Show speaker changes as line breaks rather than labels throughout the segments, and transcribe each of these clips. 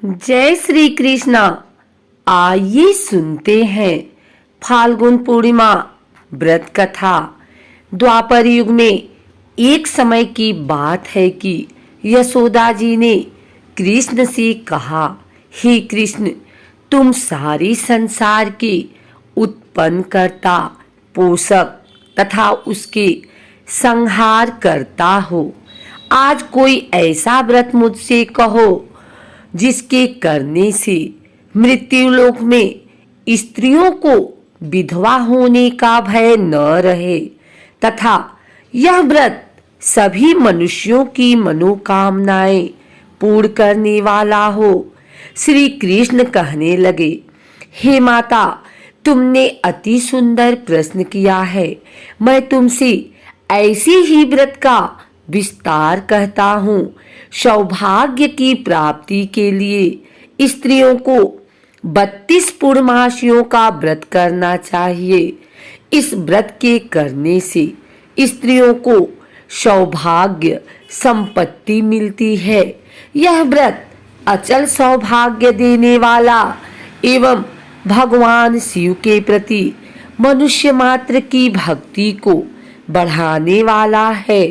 जय श्री कृष्णा। आइए सुनते हैं फाल्गुन पूर्णिमा व्रत कथा। द्वापर युग में एक समय की बात है कि यशोदा जी ने कृष्ण से कहा, हे कृष्ण, तुम सारे संसार के उत्पन्न करता, पोषक तथा उसके संहार करता हो। आज कोई ऐसा व्रत मुझसे कहो जिसके करने से मृत्युलोक में स्त्रियों को विधवा होने का भय न रहे तथा यह व्रत सभी मनुष्यों की मनोकामनाएं पूर्ण करने वाला हो। श्री कृष्ण कहने लगे, हे माता, तुमने अति सुंदर प्रश्न किया है। मैं तुमसे ऐसे ही व्रत का विस्तार कहता हूँ। सौभाग्य की प्राप्ति के लिए स्त्रियों को 32 पूर्णमासियों का व्रत करना चाहिए। इस व्रत के करने से स्त्रियों को सौभाग्य संपत्ति मिलती है। यह व्रत अचल सौभाग्य देने वाला एवं भगवान शिव के प्रति मनुष्य मात्र की भक्ति को बढ़ाने वाला है।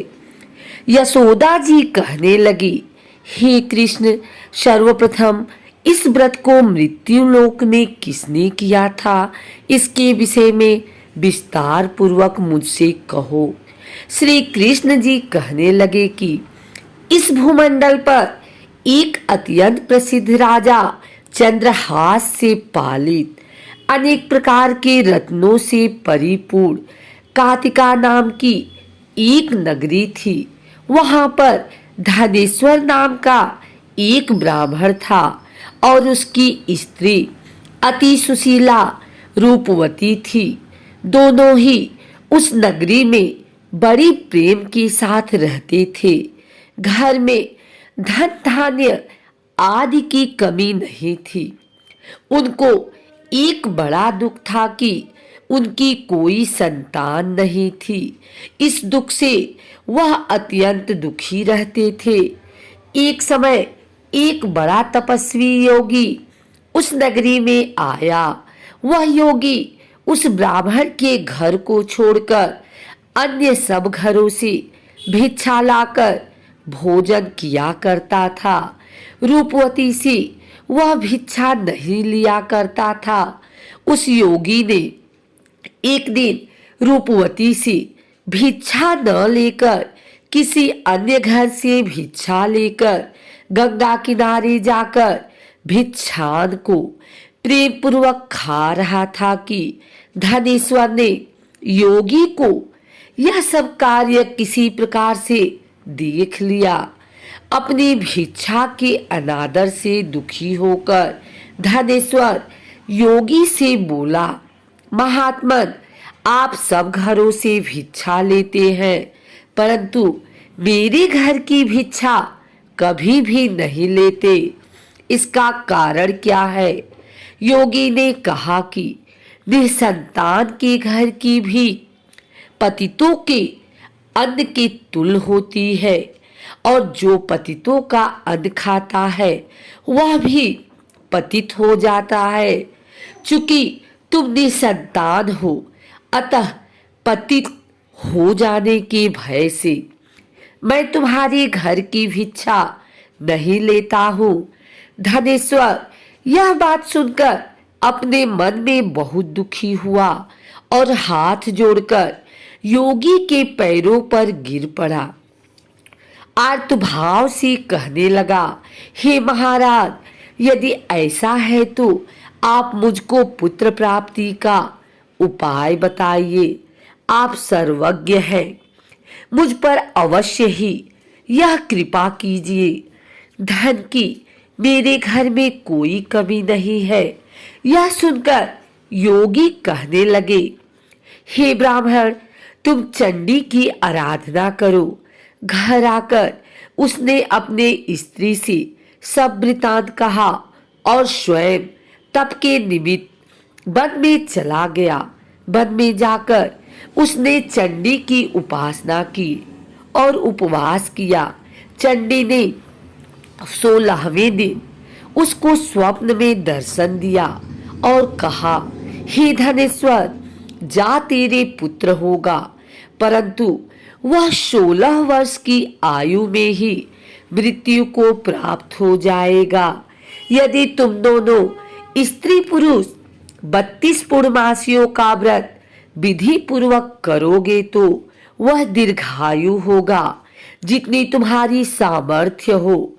यशोदा जी कहने लगी, हे कृष्ण, सर्वप्रथम इस व्रत को मृत्युलोक में किसने किया था, इसके विषय में विस्तार पूर्वक मुझसे कहो। श्री कृष्ण जी कहने लगे कि इस भूमंडल पर एक अत्यंत प्रसिद्ध राजा चंद्रहास से पालित अनेक प्रकार के रत्नों से परिपूर्ण कातिका नाम की एक नगरी थी। वहां पर धनेश्वर नाम का एक ब्राह्मण था और उसकी स्त्री अति सुशीला रूपवती थी। दोनों ही उस नगरी में बड़ी प्रेम के साथ रहते थे। घर में धन धान्य आदि की कमी नहीं थी। उनको एक बड़ा दुख था कि उनकी कोई संतान नहीं थी। इस दुख से वह अत्यंत दुखी रहते थे। एक समय एक बड़ा तपस्वी योगी उस नगरी में आया। वह योगी उस ब्राह्मण के घर को छोड़कर अन्य सब घरों से भिक्षा लाकर भोजन किया करता था। रूपवती से वह भिक्षा नहीं लिया करता था। उस योगी ने एक दिन रूपवती से भिक्षा न लेकर किसी अन्य घर से भिक्षा लेकर गंगा किनारे जाकर भिक्षान को प्रेम पूर्वक खा रहा था कि धनेश्वर ने योगी को यह सब कार्य किसी प्रकार से देख लिया। अपनी भिक्षा के अनादर से दुखी होकर धनेश्वर योगी से बोला, महात्मन, आप सब घरों से भिक्षा लेते हैं परंतु मेरे घर की भिक्षा कभी भी नहीं लेते। इसका कारण क्या है? योगी ने कहा कि निसंतान के घर की भी पतितों के अन्न के तुल्य होती है और जो पतितों का अन्न खाता है वह भी पतित हो जाता है। चूंकि तुम निसंतान हो अतः पतित हो जाने के भय से मैं तुम्हारे घर की भिक्षा नहीं लेता हूँ। धनेश्वर यह बात सुनकर अपने मन में बहुत दुखी हुआ और हाथ जोड़कर योगी के पैरों पर गिर पड़ा। आर्तभाव से कहने लगा, हे महाराज, यदि ऐसा है तो आप मुझको पुत्र प्राप्ति का उपाय बताइए। आप सर्वज्ञ हैं, मुझ पर अवश्य ही यह कृपा कीजिए। धन की मेरे घर में कोई कमी नहीं है। यह सुनकर योगी कहने लगे, हे ब्राह्मण, तुम चंडी की आराधना करो। घर आकर उसने अपने स्त्री से सब वृतांत कहा और स्वयं तप के निमित्त वन में चला गया। वन में जाकर उसने चंडी की उपासना की और उपवास किया। चंडी ने 16वें दिन उसको स्वप्न में दर्शन दिया और कहा, हे धनेश्वर, जा तेरे पुत्र होगा, परंतु वह 16 वर्ष की आयु में ही मृत्यु को प्राप्त हो जाएगा। यदि तुम दोनों स्त्री पुरुष 32 पूर्णमासियों का व्रत विधि पूर्वक करोगे तो वह दीर्घायु होगा। जितनी तुम्हारी सामर्थ्य हो,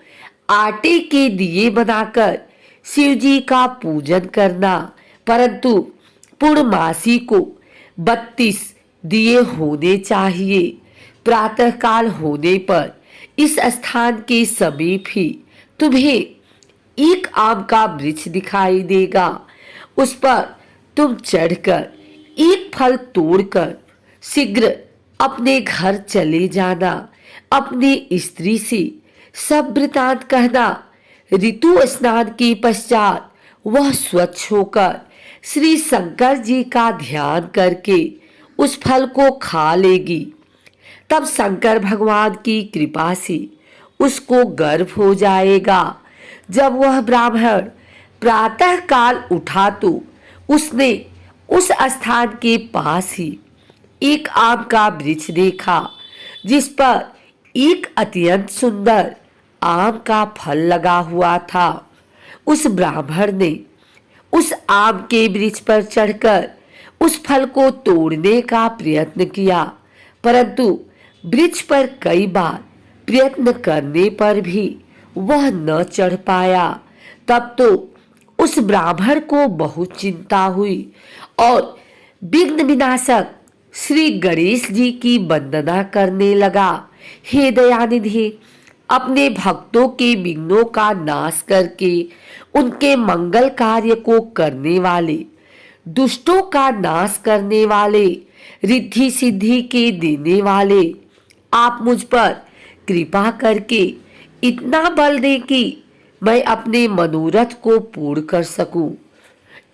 आटे के दिए बनाकर शिव जी का पूजन करना, परंतु पूर्णमासी को 32 दिए होने चाहिए। प्रातःकाल होने पर इस स्थान के समीप ही तुम्हें एक आम का वृक्ष दिखाई देगा। उस पर तुम चढ़कर एक फल तोड़कर शीघ्र अपने घर चले जाना। अपनी स्त्री से सब वृतांत कहना। ऋतु स्नान के पश्चात वह स्वच्छ होकर श्री शंकर जी का ध्यान करके उस फल को खा लेगी। तब शंकर भगवान की कृपा से उसको गर्भ हो जाएगा। जब वह ब्राह्मण प्रातः काल उठा तो उसने उस स्थान के पास ही एक आम का वृक्ष देखा, जिस पर एक अत्यंत सुंदर आम का फल लगा हुआ था। उस ब्राह्मण ने उस आम के वृक्ष पर चढ़कर उस फल को तोड़ने का प्रयत्न किया, परंतु वृक्ष पर कई बार प्रयत्न करने पर भी वह न चढ़ पाया। तब तो उस ब्राह्मण को बहुत चिंता हुई और विघ्न विनाशक श्री गणेश जी की वंदना करने लगा। हे दयानिधि, अपने भक्तों के विघ्नों का नाश करके उनके मंगल कार्य को करने वाले, दुष्टों का नाश करने वाले, रिद्धि सिद्धि के देने वाले, आप मुझ पर कृपा करके इतना बल दें कि मैं अपने मनोरथ को पूर्ण कर सकूं।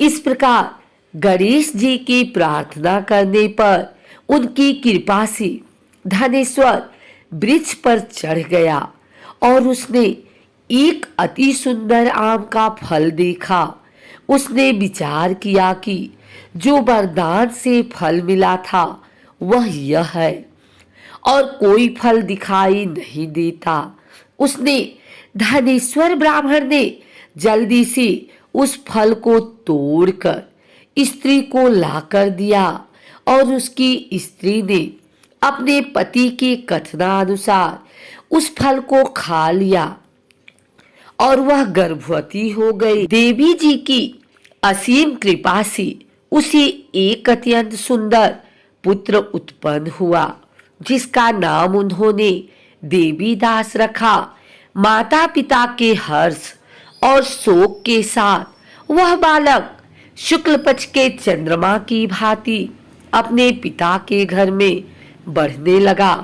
इस प्रकार गणेश जी की प्रार्थना करने पर उनकी कृपा से धनेश्वर वृक्ष पर चढ़ गया और उसने एक अति सुंदर आम का फल देखा। उसने विचार किया कि जो वरदान से फल मिला था वह यह है और कोई फल दिखाई नहीं देता। उसने धनेश्वर ब्राह्मण ने जल्दी से उस फल को तोड़कर स्त्री को लाकर दिया और उसकी स्त्री ने अपने पति के कथनानुसार उस फल को खा लिया और वह गर्भवती हो गई। देवी जी की असीम कृपा से उसे एक अत्यंत सुंदर पुत्र उत्पन्न हुआ, जिसका नाम उन्होंने देवी दास रखा। माता पिता के हर्ष और शोक के साथ वह बालक शुक्ल पक्ष के चंद्रमा की भांति अपने पिता के घर में बढ़ने लगा।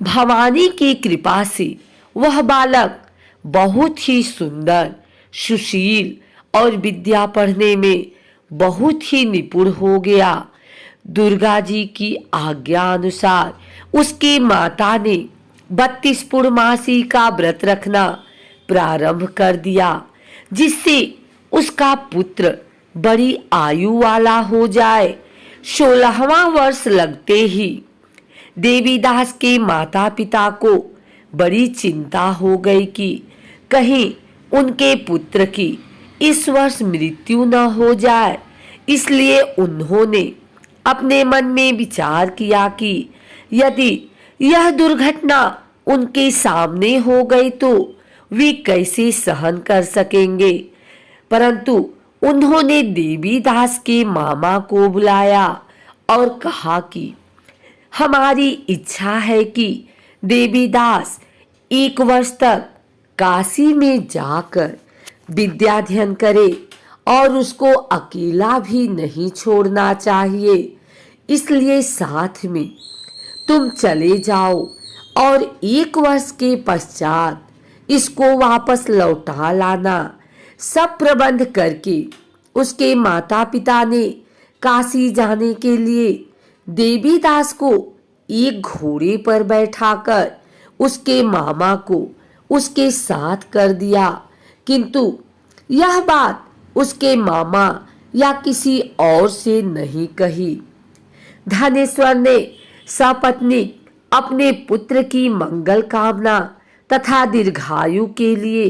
भवानी की कृपा से वह बालक बहुत ही सुंदर, सुशील और विद्या पढ़ने में बहुत ही निपुण हो गया। दुर्गा जी की आज्ञा अनुसार उसकी माता ने 32 पूर्णमासी का व्रत रखना प्रारंभ कर दिया, जिससे उसका पुत्र बड़ी आयु वाला हो जाए। 16वां वर्ष लगते ही देवीदास के माता पिता को बड़ी चिंता हो गई कि कहीं उनके पुत्र की इस वर्ष मृत्यु न हो जाए। इसलिए उन्होंने अपने मन में विचार किया कि यदि यह दुर्घटना उनके सामने हो गई तो वे कैसे सहन कर सकेंगे। परंतु उन्होंने देवीदास के मामा को बुलाया और कहा कि हमारी इच्छा है कि देवीदास 1 वर्ष तक काशी में जाकर विद्याध्ययन करे और उसको अकेला भी नहीं छोड़ना चाहिए। इसलिए साथ में तुम चले जाओ और 1 वर्ष के पश्चात इसको वापस लौटा लाना। सब प्रबंध करके उसके माता पिता ने काशी जाने के लिए देवीदास को एक घोड़े पर बैठाकर उसके मामा को उसके साथ कर दिया, किंतु यह बात उसके मामा या किसी और से नहीं कही। धनेश्वर ने सपत्नी अपने पुत्र की मंगल कामना तथा दीर्घायु के लिए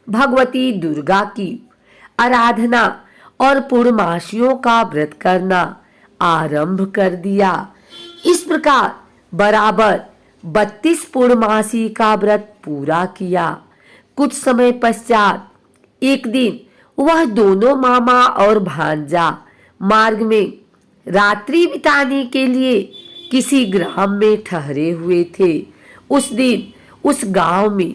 भगवती दुर्गा की आराधना और पूर्णमासियों का व्रत करना आरंभ कर दिया। इस प्रकार बराबर 32 पूर्णमासी का व्रत पूरा किया। कुछ समय पश्चात एक दिन वह दोनों मामा और भांजा मार्ग में रात्रि बिताने के लिए किसी ग्राम में ठहरे हुए थे। उस दिन उस गांव में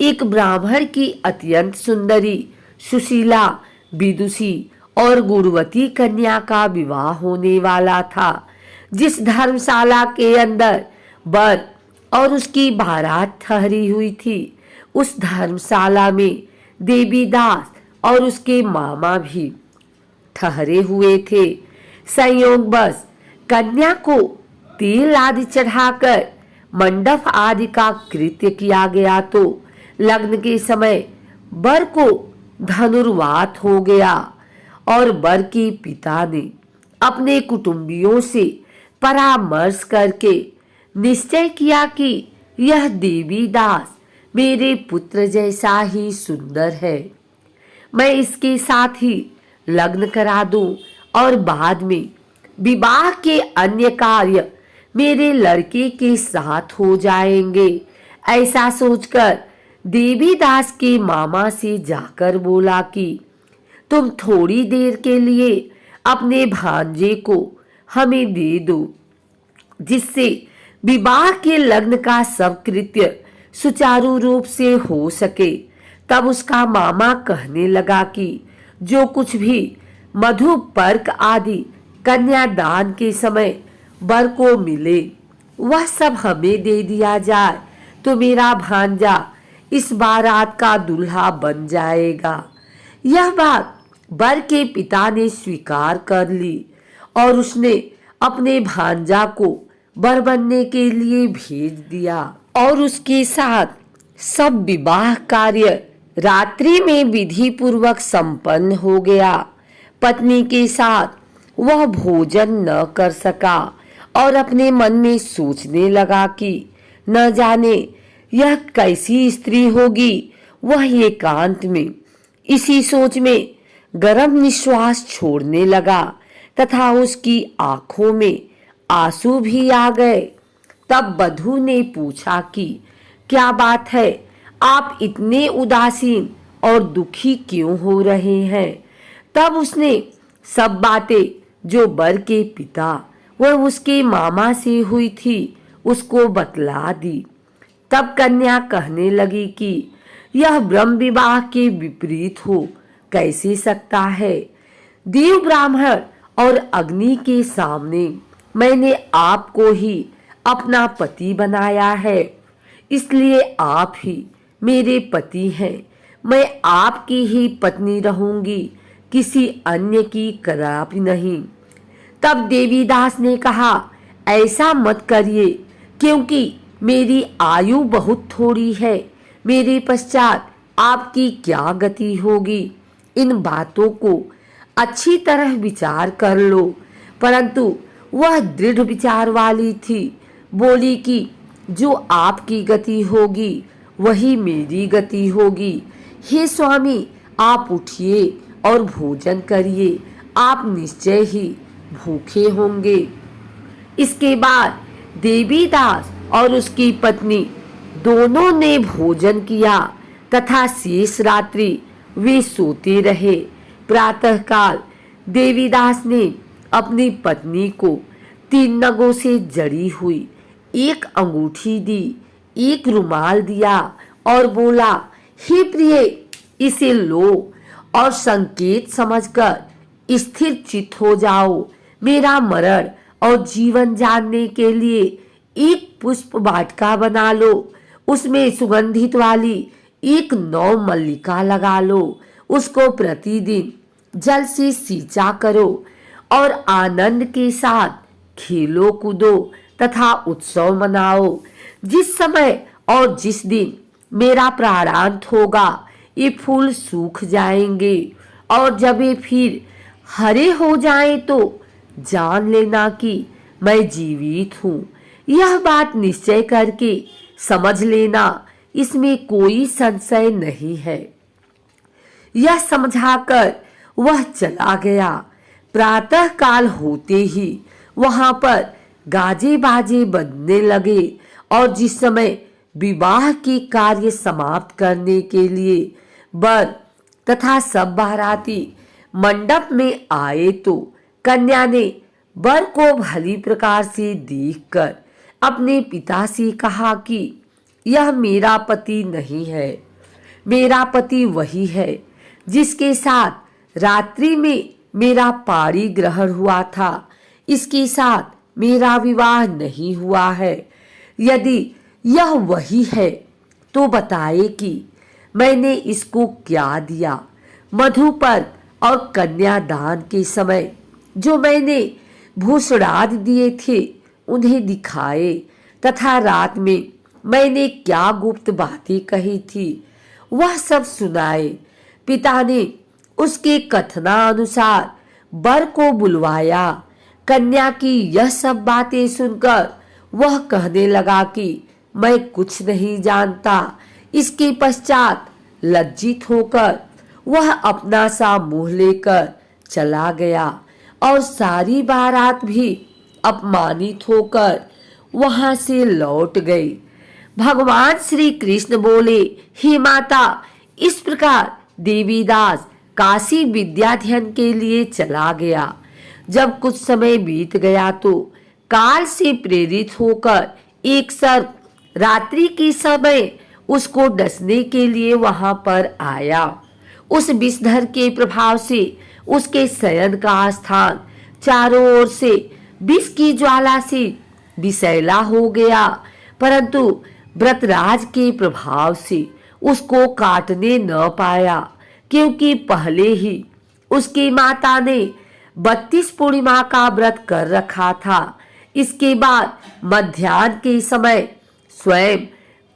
एक ब्राह्मण की अत्यंत सुंदरी, सुशीला, विदुषी और गुणवती कन्या का विवाह होने वाला था। जिस धर्मशाला के अंदर वर और उसकी बारात ठहरी हुई थी, उस धर्मशाला में देवीदास और उसके मामा भी ठहरे हुए थे। संयोगवश कन्या को तेल आदि चढ़ाकर मंडप आदि का कृत्य किया गया तो लग्न के समय वर को धनुर्वात हो गया और वर के पिता ने अपने कुटुंबियों से परामर्श करके निश्चय किया कि यह देवीदास मेरे पुत्र जैसा ही सुंदर है, मैं इसके साथ ही लग्न करा दूं और बाद में विवाह के अन्य कार्य मेरे लड़के के साथ हो जाएंगे। ऐसा सोचकर देवीदास के मामा से जाकर बोला कि तुम थोड़ी देर के लिए अपने भांजे को हमें दे दो, जिससे विवाह के लग्न का सब कृत्य सुचारू रूप से हो सके। तब उसका मामा कहने लगा कि जो कुछ भी मधु पर्क आदि कन्यादान के समय वर को मिले वह सब हमें दे दिया जाए तो मेरा भांजा इस बारात का दूल्हा बन जाएगा। यह बात वर के पिता ने स्वीकार कर ली और उसने अपने भांजा को वर बनने के लिए भेज दिया और उसके साथ सब विवाह कार्य रात्रि में विधि पूर्वक संपन्न हो गया। पत्नी के साथ वह भोजन न कर सका और अपने मन में सोचने लगा कि न जाने यह कैसी स्त्री होगी। वह एकांत में इसी सोच में गर्म निश्वास छोड़ने लगा तथा उसकी आंखों में आंसू भी आ गए। तब वधू ने पूछा कि क्या बात है, आप इतने उदासीन और दुखी क्यों हो रहे हैं। तब उसने सब बातें जो वर के पिता व उसके मामा से हुई थी उसको बतला दी। तब कन्या कहने लगी कि यह ब्रह्म विवाह के विपरीत हो कैसे सकता है। देव ब्राह्मण और अग्नि के सामने मैंने आपको ही अपना पति बनाया है, इसलिए आप ही मेरे पति हैं। मैं आपकी ही पत्नी रहूंगी, किसी अन्य की कदापि नहीं। तब देवीदास ने कहा, ऐसा मत करिए, क्योंकि मेरी आयु बहुत थोड़ी है। मेरे पश्चात आपकी क्या गति होगी। इन बातों को अच्छी तरह विचार कर लो। परंतु वह दृढ़ विचार वाली थी। बोली कि जो आपकी गति होगी वही मेरी गति होगी। हे स्वामी, आप उठिए और भोजन करिए, आप निश्चय ही भूखे होंगे। इसके बाद देवीदास और उसकी पत्नी दोनों ने भोजन किया तथा शेष रात्रि वे सोते रहे। प्रातःकाल देवीदास ने अपनी पत्नी को 3 नगों से जड़ी हुई एक अंगूठी दी, एक रुमाल दिया और बोला, हे प्रिय, इसे लो और संकेत समझकर स्थिर चित्त हो जाओ। मेरा मरण और जीवन जानने के लिए एक पुष्प वाटिका बना लो, उसमें सुगंधित वाली एक 9 मल्लिका लगा लो। उसको प्रतिदिन जल से सींचा करो और आनंद के साथ खेलो कूदो तथा उत्सव मनाओ। जिस समय और जिस दिन मेरा प्राणांत होगा, ये फूल सूख जाएंगे और जब ये फिर हरे हो जाएं तो जान लेना कि मैं जीवित हूँ। यह बात निश्चय करके समझ लेना, इसमें कोई संशय नहीं है। यह समझाकर वह चला गया। प्रातः काल होते ही वहां पर गाजे बाजे बजने लगे और जिस समय विवाह के कार्य समाप्त करने के लिए वर तथा सब बाराती मंडप में आए तो कन्या ने वर को भली प्रकार से देखकर अपने पिता से कहा कि यह मेरा पति नहीं है, मेरा पति वही है जिसके साथ रात्रि में मेरा पाणी ग्रहण हुआ था। इसके साथ मेरा विवाह नहीं हुआ है। यदि यह वही है तो बताए कि मैंने इसको क्या दिया। मधुपर और कन्यादान के समय जो मैंने भूषणादि दिए थे उन्हें दिखाए तथा रात में मैंने क्या गुप्त बातें कही थी वह सब सुनाए। पिता ने उसके कथनानुसार वर को बुलवाया। कन्या की यह सब बातें सुनकर वह कहने लगा कि मैं कुछ नहीं जानता। इसके पश्चात लज्जित होकर वह अपना सा मुंह लेकर चला गया और सारी बारात भी अपमानित होकर वहां से लौट गई। भगवान श्री कृष्ण बोले, हे माता, इस प्रकार देवीदास काशी विद्याध्ययन के लिए चला गया। जब कुछ समय बीत गया तो काल से प्रेरित होकर एक सर्प रात्रि के समय उसको डसने के लिए वहां पर आया। उस विषधर के प्रभाव से उसके शयन का स्थान चारों ओर से विष की ज्वाला से विषैला हो गया, परंतु व्रतराज के प्रभाव से उसको काटने न पाया, क्योंकि पहले ही उसकी माता ने 32 पूर्णिमा का व्रत कर रखा था। इसके बाद मध्याह्न के समय स्वयं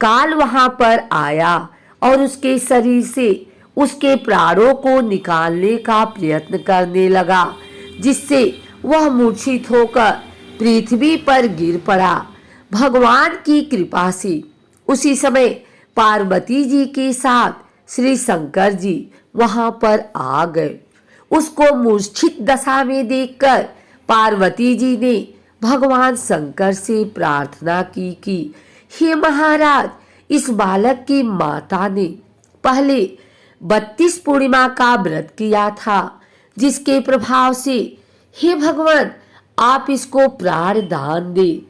काल वहां पर आया और उसके शरीर से उसके प्राणों को निकालने का प्रयत्न करने लगा, जिससे वह मूर्छित होकर पृथ्वी पर गिर पड़ा। भगवान की कृपा से उसी समय पार्वती जी के साथ श्री शंकर जी वहां पर आ गए। उसको मूर्छित दशा में देखकर पार्वती जी ने भगवान शंकर से प्रार्थना की कि हे महाराज, इस बालक की माता ने पहले 32 पूर्णिमा का व्रत किया था, जिसके प्रभाव से हे भगवान आप इसको प्राण दान दे।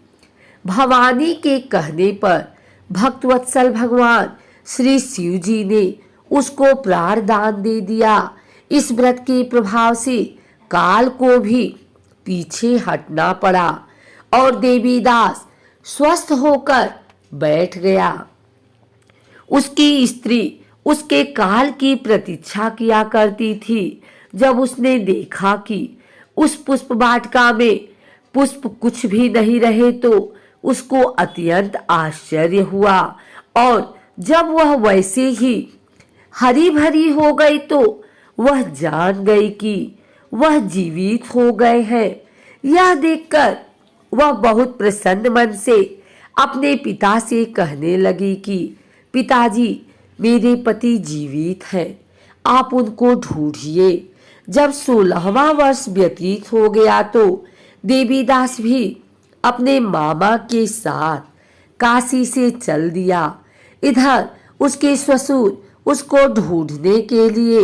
भवानी के कहने पर भक्तवत्सल भगवान श्री शिव जी ने उसको प्राण दान दे दिया। इस व्रत के प्रभाव से काल को भी पीछे हटना पड़ा और देवीदास स्वस्थ होकर बैठ गया। उसकी स्त्री उसके काल की प्रतीक्षा किया करती थी। जब उसने देखा कि उस पुष्प वाटिका में पुष्प कुछ भी नहीं रहे तो उसको अत्यंत आश्चर्य हुआ और जब वह वैसे ही हरी भरी हो गई तो वह जान गई कि वह जीवित हो गए हैं। यह देखकर वह बहुत प्रसन्न मन से अपने पिता से कहने लगी कि पिताजी, मेरे पति जीवित हैं, आप उनको ढूंढिए। जब 16वां वर्ष व्यतीत हो गया तो देवीदास भी अपने मामा के साथ काशी से चल दिया। इधर उसके ससुर उसको ढूंढने के लिए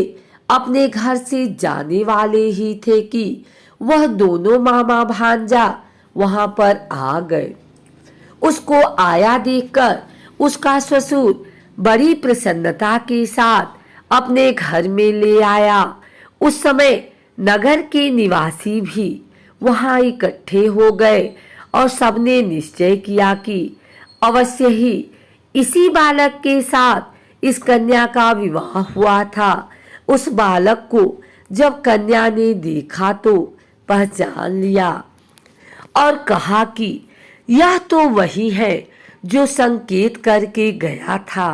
अपने घर से जाने वाले ही थे कि वह दोनों मामा भांजा वहां पर आ गए। उसको आया देखकर उसका ससुर बड़ी प्रसन्नता के साथ अपने घर में ले आया। उस समय नगर के निवासी भी वहां इकट्ठे हो गए और सबने निश्चय किया कि अवश्य ही इसी बालक के साथ इस कन्या का विवाह हुआ था। उस बालक को जब कन्या ने देखा तो पहचान लिया और कहा कि यह तो वही है जो संकेत करके गया था।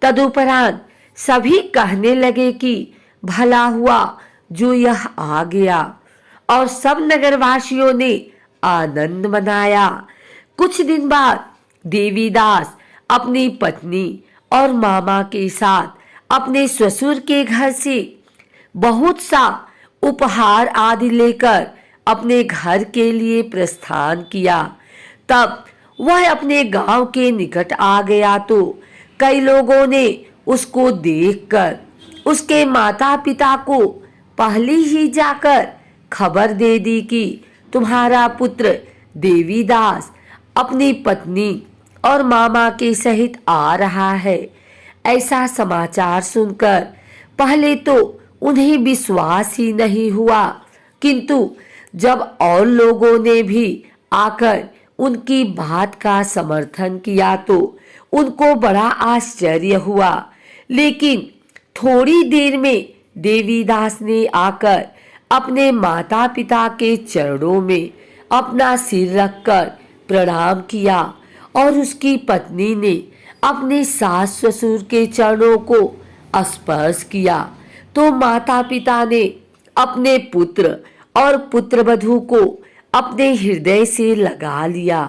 तदुपरांत सभी कहने लगे कि भला हुआ जो यह आ गया, और सब नगरवासियों ने आनंद मनाया। कुछ दिन बाद देवीदास अपनी पत्नी और मामा के साथ अपने ससुर के घर से बहुत सा उपहार आदि लेकर अपने घर के लिए प्रस्थान किया। तब वह अपने गांव के निकट आ गया तो कई लोगों ने उसको देखकर उसके माता पिता को पहले ही जाकर खबर दे दी कि तुम्हारा पुत्र देवीदास अपनी पत्नी और मामा के सहित आ रहा है। ऐसा समाचार सुनकर पहले तो उन्हें विश्वास ही नहीं हुआ, किंतु जब और लोगों ने भी आकर उनकी बात का समर्थन किया तो उनको बड़ा आश्चर्य हुआ। लेकिन थोड़ी देर में देवीदास ने आकर अपने माता पिता के चरणों में अपना सिर रखकर प्रणाम किया और उसकी पत्नी ने अपने सास ससुर के चरणों को स्पर्श किया तो माता पिता ने अपने पुत्र और पुत्रवधू को अपने हृदय से लगा लिया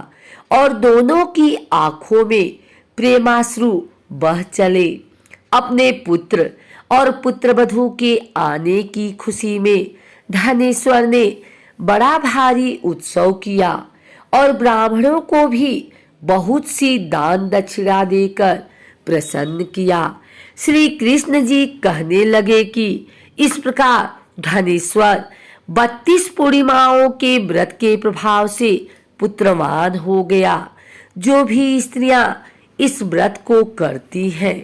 और दोनों की आंखों में प्रेमाश्रु बह चले। अपने पुत्र और पुत्रवधू के आने की खुशी में धनेश्वर ने बड़ा भारी उत्सव किया और ब्राह्मणों को भी बहुत सी दान दक्षिणा देकर प्रसन्न किया। श्री कृष्ण जी कहने लगे कि इस प्रकार धनेश्वर 32 पूर्णिमाओं के व्रत के प्रभाव से पुत्रवान हो गया। जो भी स्त्रियां इस व्रत को करती हैं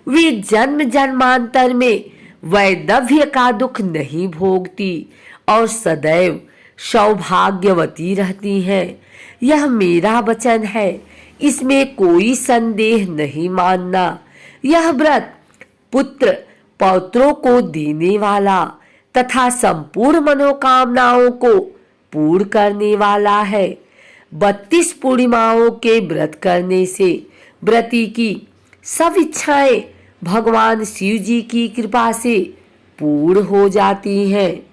वे जन्म जन्मांतर में वैधव्य का दुख नहीं भोगती और सदैव सौभाग्यवती रहती हैं। यह मेरा वचन है, इसमें कोई संदेह नहीं मानना। यह व्रत पुत्र पौत्रों को देने वाला तथा संपूर्ण मनोकामनाओं को पूर्ण करने वाला है। 32 पूर्णिमाओं के व्रत करने से व्रती की सब इच्छाएं भगवान शिव जी की कृपा से पूर्ण हो जाती हैं।